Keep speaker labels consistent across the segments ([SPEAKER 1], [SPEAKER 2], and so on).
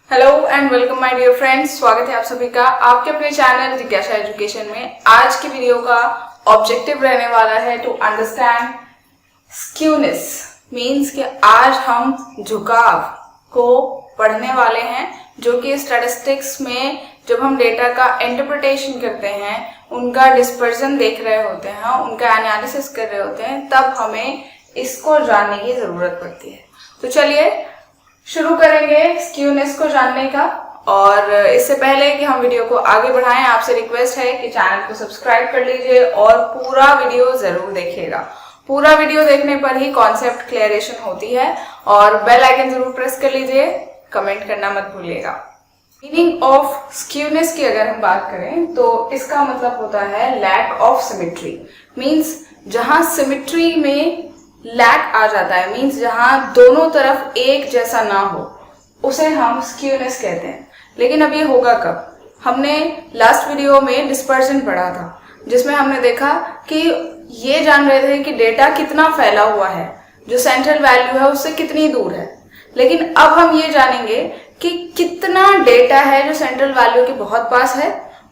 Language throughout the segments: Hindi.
[SPEAKER 1] Hello and welcome my dear friends. स्वागत है आप सभी का आपके अपने चैनल जिज्ञासा एजुकेशन में। आज की वीडियो का ऑब्जेक्टिव रहने वाला है टू अंडरस्टैंड स्क्यूनेस। मीन्स कि आज हम झुकाव को पढ़ने वाले हैं, जो कि स्टैटिस्टिक्स में जब हम डेटा का इंटरप्रिटेशन करते हैं, उनका डिस्पर्जन देख रहे होते हैं, उनका एनालिसिस कर रहे होते हैं, तब हमें इसको जानने की जरूरत पड़ती है। तो चलिए शुरू करेंगे स्क्यूनेस को जानने का। और इससे पहले कि हम वीडियो को आगे बढ़ाएं, आपसे रिक्वेस्ट है कि चैनल को सब्सक्राइब कर लीजिए और पूरा वीडियो जरूर देखिएगा। पूरा वीडियो देखने पर ही कॉन्सेप्ट क्लियरेशन होती है। और बेल आइकन जरूर प्रेस कर लीजिए, कमेंट करना मत भूलिएगा। मीनिंग ऑफ स्क्यूनेस की अगर हम बात करें तो इसका मतलब होता है लैक ऑफ सिमेट्री। मीन्स जहां सिमेट्री में लैक आ जाता है, मीन्स जहां दोनों तरफ एक जैसा ना हो, उसे हम स्क्यूनेस कहते हैं। लेकिन अब ये होगा कब? हमने लास्ट वीडियो में डिस्पर्जन पढ़ा था, जिसमें हमने देखा कि ये जान रहे थे कि डेटा कितना फैला हुआ है, जो सेंट्रल वैल्यू है उससे कितनी दूर है। लेकिन अब हम ये जानेंगे कि कितना डेटा है जो सेंट्रल वैल्यू के बहुत पास है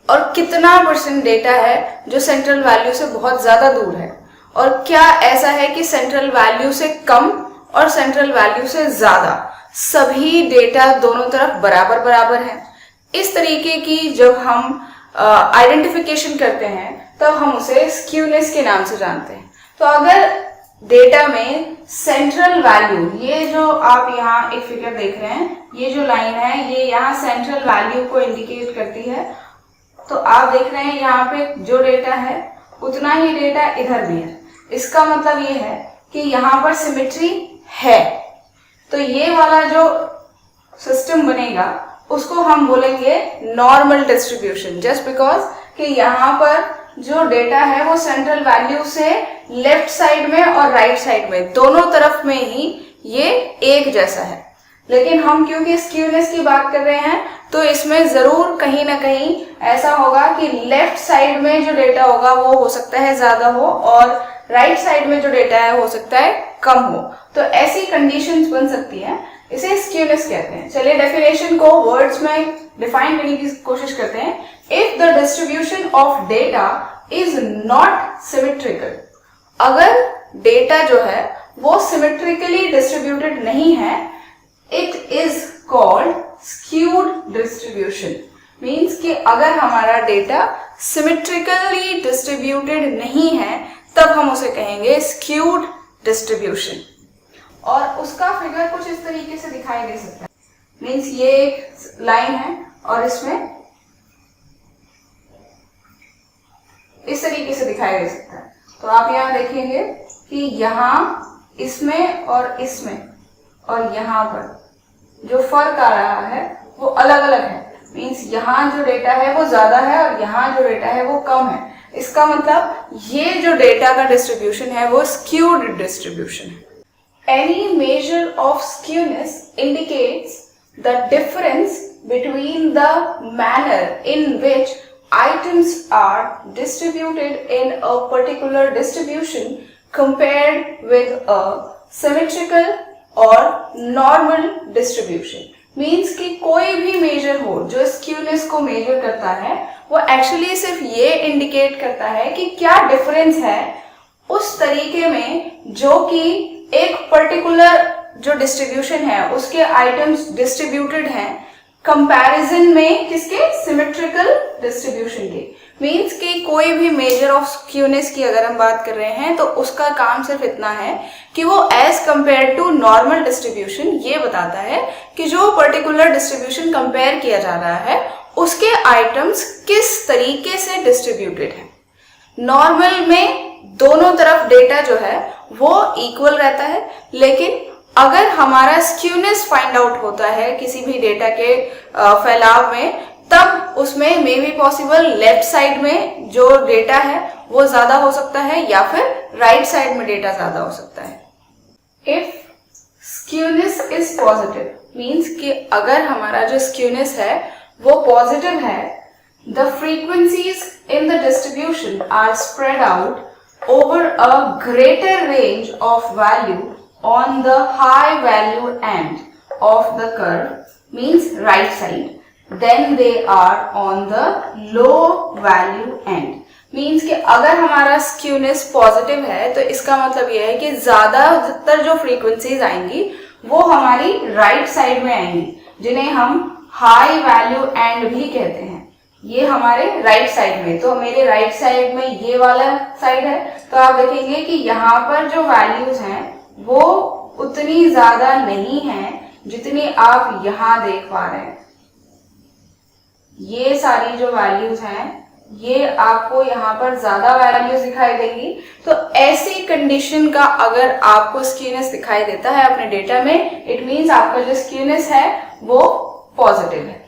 [SPEAKER 1] और कितना % डेटा है जो सेंट्रल वैल्यू से बहुत ज्यादा दूर है। और क्या ऐसा है कि सेंट्रल वैल्यू से कम और सेंट्रल वैल्यू से ज्यादा सभी डेटा दोनों तरफ बराबर बराबर है। इस तरीके की जब हम आइडेंटिफिकेशन करते हैं तब हम उसे स्क्यूनेस के नाम से जानते हैं। तो अगर डेटा में सेंट्रल वैल्यू, ये जो आप यहाँ एक फिगर देख रहे हैं, ये जो लाइन है ये यहाँ सेंट्रल वैल्यू को इंडिकेट करती है। तो आप देख रहे हैं यहाँ पे जो डेटा है उतना ही डेटा इधर भी है। इसका मतलब ये है कि यहाँ पर सिमेट्री है। तो ये वाला जो सिस्टम बनेगा उसको हम बोलेंगे नॉर्मल डिस्ट्रीब्यूशन, जस्ट बिकॉज कि यहाँ पर जो डेटा है वो सेंट्रल वैल्यू से लेफ्ट साइड में और राइट साइड में दोनों तरफ में ही ये एक जैसा है। लेकिन हम क्योंकि स्क्यूनेस की बात कर रहे हैं तो इसमें जरूर कहीं ना कहीं ऐसा होगा कि लेफ्ट साइड में जो डेटा होगा वो हो सकता है ज्यादा हो और राइट साइड में जो डेटा है हो सकता है कम हो। तो ऐसी कंडीशंस बन सकती हैं, इसे स्क्यूनेस कहते हैं। चलिए डेफिनेशन को वर्ड्स में डिफाइन करने की कोशिश करते हैं। If the distribution of data is not symmetrical, अगर डेटा जो है वो सिमेट्रिकली डिस्ट्रीब्यूटेड नहीं है, it is called skewed distribution. Means कि अगर हमारा डेटा सिमेट्रिकली डिस्ट्रीब्यूटेड नहीं है तब हम उसे कहेंगे स्क्यूड डिस्ट्रीब्यूशन। और उसका फिगर कुछ इस तरीके से दिखाई दे सकता है। मीन्स ये एक लाइन है और इसमें इस तरीके से दिखाई दे सकता है। तो आप यहाँ देखेंगे कि यहाँ इसमें और इसमें और यहाँ पर जो फर्क आ रहा है वो अलग अलग है। मीन्स यहाँ जो डेटा है वो ज्यादा है और यहाँ जो डेटा है वो कम है। इसका मतलब ये जो डेटा का डिस्ट्रीब्यूशन है वो स्क्यूड डिस्ट्रीब्यूशन है। Any measure of skewness indicates the difference between the manner in which items are distributed in a particular distribution compared with a symmetrical or normal distribution। Means कि कोई भी मेजर हो जो स्क्यूनेस को मेजर करता है वो एक्चुअली सिर्फ ये इंडिकेट करता है कि क्या डिफरेंस है उस तरीके में जो कि एक पर्टिकुलर जो डिस्ट्रीब्यूशन है उसके आइटम्स डिस्ट्रीब्यूटेड हैं कंपैरिजन में किसके? सिमेट्रिकल डिस्ट्रीब्यूशन के। मीन्स कि कोई भी मेजर ऑफ स्क्यूनेस की अगर हम बात कर रहे हैं तो उसका काम सिर्फ इतना है कि वो as compare to normal distribution ये बताता है कि जो पर्टिकुलर डिस्ट्रीब्यूशन कंपेयर किया जा रहा है उसके आइटम्स किस तरीके से डिस्ट्रीब्यूटेड है। नॉर्मल में दोनों तरफ डेटा जो है वो इक्वल रहता है, लेकिन अगर हमारा स्क्यूनेस फाइंड आउट होता है किसी भी डेटा के फैलाव में, तब उसमें may be possible left side में जो डेटा है वो ज्यादा हो सकता है या फिर राइट साइड में डेटा ज्यादा हो सकता है। If skewness is positive, means कि अगर हमारा जो स्क्यूनेस है वो पॉजिटिव है, the frequencies in the distribution are spread out over a greater range of value on the high value end of the curve, means right side, then they are on the low value end. Means कि अगर हमारा स्क्यूनेस पॉजिटिव है तो इसका मतलब यह है कि ज्यादातर जो फ्रीक्वेंसीज आएंगी वो हमारी राइट साइड में आएंगी, जिन्हें हम हाई वैल्यू एंड भी कहते हैं। ये हमारे राइट साइड में, तो मेरे राइट साइड में ये वाला साइड है, तो आप देखेंगे कि यहाँ पर जो वैल्यूज हैं वो उतनी ज्यादा नहीं है जितनी आप यहाँ देख पा रहे हैं। ये सारी जो वैल्यूज हैं ये आपको यहाँ पर ज्यादा वैल्यूज दिखाई देंगी। तो ऐसी कंडीशन का अगर आपको स्क्यूनेस दिखाई देता है अपने डेटा में, इट मीन्स आपका जो स्क्यूनेस है वो पॉजिटिव है।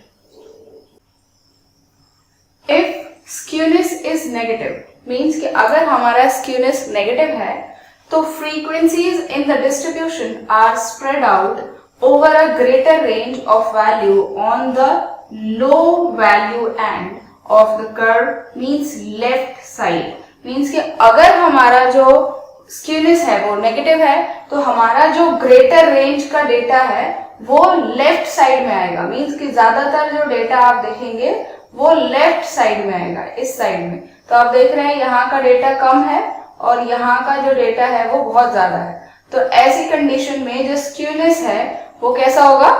[SPEAKER 1] If skewness is negative means कि अगर हमारा स्क्यूनेस नेगेटिव है तो frequencies in the distribution are spread out over a greater range of value on the low value end of the curve means left side. Means कि अगर हमारा जो स्क्यूनेस है वो नेगेटिव है तो हमारा जो ग्रेटर रेंज का डेटा है वो लेफ्ट साइड में आएगा। मीन्स कि ज्यादातर जो डेटा आप देखेंगे वो लेफ्ट साइड में आएगा, इस साइड में। तो आप देख रहे हैं यहाँ का डेटा कम है और यहाँ का जो डेटा है वो बहुत ज्यादा है। तो ऐसी कंडीशन में जो स्क्यूनेस है वो कैसा होगा?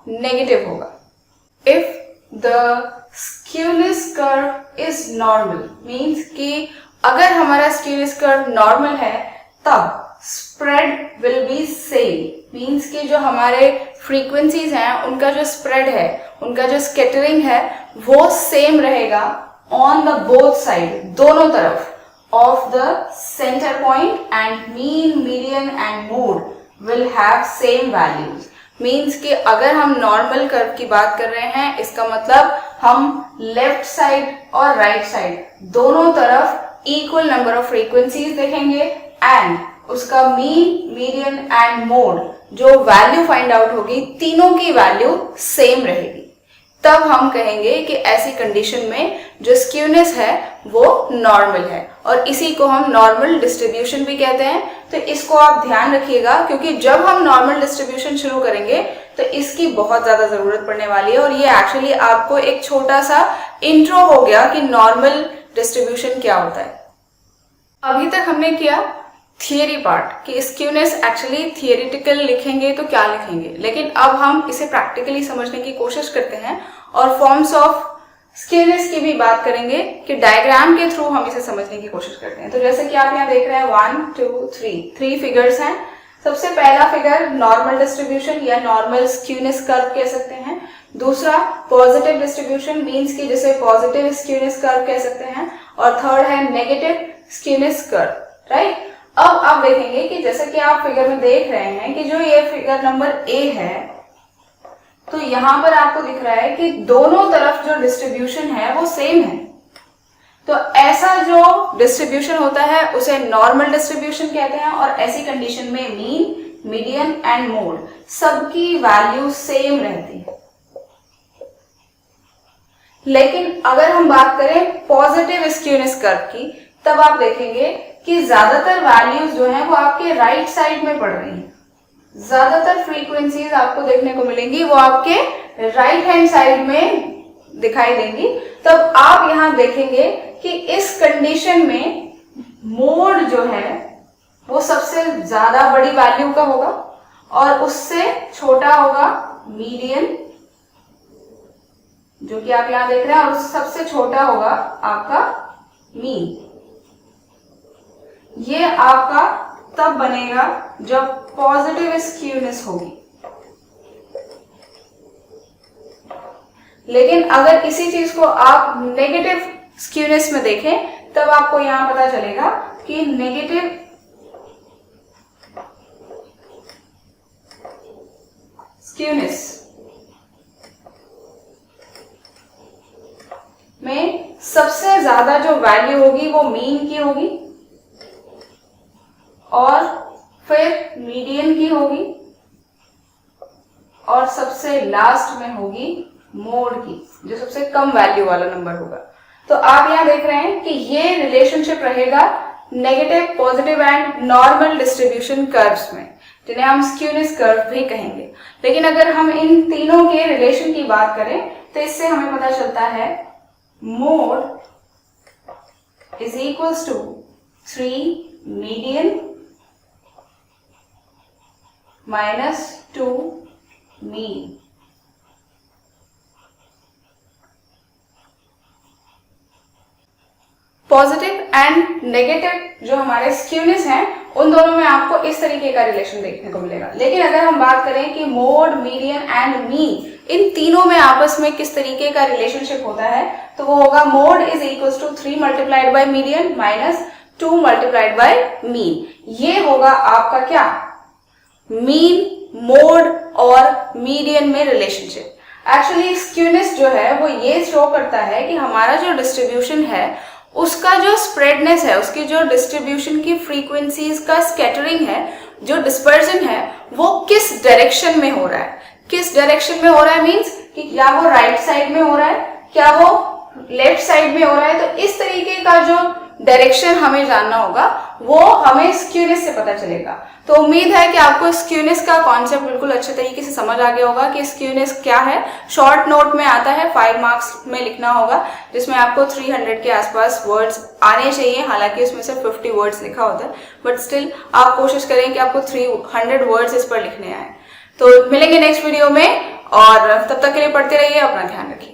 [SPEAKER 1] नेगेटिव होगा। If the skewness curve is normal means कि अगर हमारा स्क्यूनेस कर्व नॉर्मल है तब spread will be same. Means कि जो हमारे फ्रीक्वेंसीज हैं उनका जो स्प्रेड है, उनका जो स्कैटरिंग है वो सेम रहेगा ऑन द बोथ साइड, दोनों तरफ of the centre point, and mean, median and mode will have same values. Means कि अगर हम नॉर्मल कर्व की बात कर रहे हैं इसका मतलब हम लेफ्ट साइड और राइट साइड दोनों तरफ इक्वल नंबर ऑफ फ्रीक्वेंसीज देखेंगे एंड उसका मीन, मीडियन एंड मोड जो वैल्यू फाइंड आउट होगी तीनों की वैल्यू सेम रहेगी। तब हम कहेंगे कि ऐसी कंडीशन में जो स्क्यूनेस है वो नॉर्मल है, और इसी को हम नॉर्मल डिस्ट्रीब्यूशन भी कहते हैं। तो इसको आप ध्यान रखिएगा क्योंकि जब हम नॉर्मल डिस्ट्रीब्यूशन शुरू करेंगे तो इसकी बहुत ज्यादा जरूरत पड़ने वाली है। और ये एक्चुअली आपको एक छोटा सा इंट्रो हो गया कि नॉर्मल डिस्ट्रीब्यूशन क्या होता है। अभी तक हमने किया थियरी पार्ट कि स्क्यूनेस एक्चुअली थियरिटिकल लिखेंगे तो क्या लिखेंगे, लेकिन अब हम इसे प्रैक्टिकली समझने की कोशिश करते हैं और फॉर्म्स ऑफ स्क्यूनेस की भी बात करेंगे कि डायग्राम के थ्रू हम इसे समझने की कोशिश करते हैं। तो जैसे कि आप यहाँ देख रहे हैं 1 2 3 फिगर्स हैं। सबसे पहला फिगर नॉर्मल डिस्ट्रीब्यूशन या नॉर्मल स्क्यूनेस कर्व कह सकते हैं। दूसरा पॉजिटिव डिस्ट्रीब्यूशन मीन्स कि जैसे पॉजिटिव स्क्यूनेस कर्व कह सकते हैं। और थर्ड है नेगेटिव स्क्यूनेस कर्व, राइट। अब आप देखेंगे कि जैसे कि आप फिगर में देख रहे हैं कि जो ये फिगर नंबर ए है तो यहां पर आपको दिख रहा है कि दोनों तरफ जो डिस्ट्रीब्यूशन है वो सेम है। तो ऐसा जो डिस्ट्रीब्यूशन होता है उसे नॉर्मल डिस्ट्रीब्यूशन कहते हैं, और ऐसी कंडीशन में मीन, मीडियन एंड मोड सबकी वैल्यू सेम रहती है। लेकिन अगर हम बात करें पॉजिटिव स्क्यूनेस कर्व की तब आप देखेंगे कि ज्यादातर वैल्यूज जो हैं वो आपके राइट साइड में पड़ रही हैं। ज्यादातर फ्रीक्वेंसीज आपको देखने को मिलेंगी वो आपके राइट हैंड साइड में दिखाई देंगी। तब आप यहां देखेंगे कि इस कंडीशन में मोड जो है वो सबसे ज्यादा बड़ी वैल्यू का होगा और उससे छोटा होगा मीडियन, जो कि आप यहां देख रहे हैं, और सबसे छोटा होगा आपका मीन। ये आपका तब बनेगा जब पॉजिटिव स्क्यूनेस होगी। लेकिन अगर इसी चीज को आप नेगेटिव स्क्यूनेस में देखें तब आपको यहां पता चलेगा कि नेगेटिव स्क्यूनेस में सबसे ज्यादा जो वैल्यू होगी वो मीन की होगी और फिर मीडियन की होगी और सबसे लास्ट में होगी मोड की, जो सबसे कम वैल्यू वाला नंबर होगा। तो आप यहां देख रहे हैं कि ये रिलेशनशिप रहेगा negative, positive and normal distribution curves में। जिन्हें हम स्क्यूनेस कर्व भी कहेंगे। लेकिन अगर हम इन तीनों के रिलेशन की बात करें तो इससे हमें पता चलता है mode is equals to 3 median minus 2 mean. Positive and negative जो हमारे स्क्यूनेस हैं उन दोनों में आपको इस तरीके का रिलेशन देखने को मिलेगा। लेकिन अगर हम बात करें कि मोड, मीडियन एंड मीन, इन तीनों में आपस में किस तरीके का रिलेशनशिप होता है, तो वो होगा mode is equals to 3 multiplied by median minus 2 multiplied by mean. ये होगा आपका क्या, मीन, मोड और मीडियन में रिलेशनशिप। एक्चुअली स्क्यूनेस जो है वो ये शो करता है कि हमारा जो डिस्ट्रीब्यूशन है उसका जो स्प्रेडनेस है, उसकी जो डिस्ट्रीब्यूशन की फ्रीक्वेंसीज का स्कैटरिंग है, जो डिस्पर्जन है, वो किस डायरेक्शन में हो रहा है। किस डायरेक्शन में हो रहा है मींस कि क्या वो राइट साइड में हो रहा है, क्या वो लेफ्ट साइड में हो रहा है। तो इस तरीके का जो डायरेक्शन हमें जानना होगा वो हमें स्क्यूनेस से पता चलेगा। तो उम्मीद है कि आपको स्क्यूनेस का कॉन्सेप्ट बिल्कुल अच्छे तरीके से समझ आ गया होगा कि स्क्यूनेस क्या है। शॉर्ट नोट में आता है, 5 मार्क्स में लिखना होगा, जिसमें आपको 300 के आसपास वर्ड्स आने चाहिए। हालांकि उसमें से 50 वर्ड्स लिखा होता है, बट स्टिल आप कोशिश करें कि आपको 300 वर्ड्स इस पर लिखने आए। तो मिलेंगे नेक्स्ट वीडियो में, और तब तक के लिए पढ़ते रहिए, अपना ध्यान रखिए।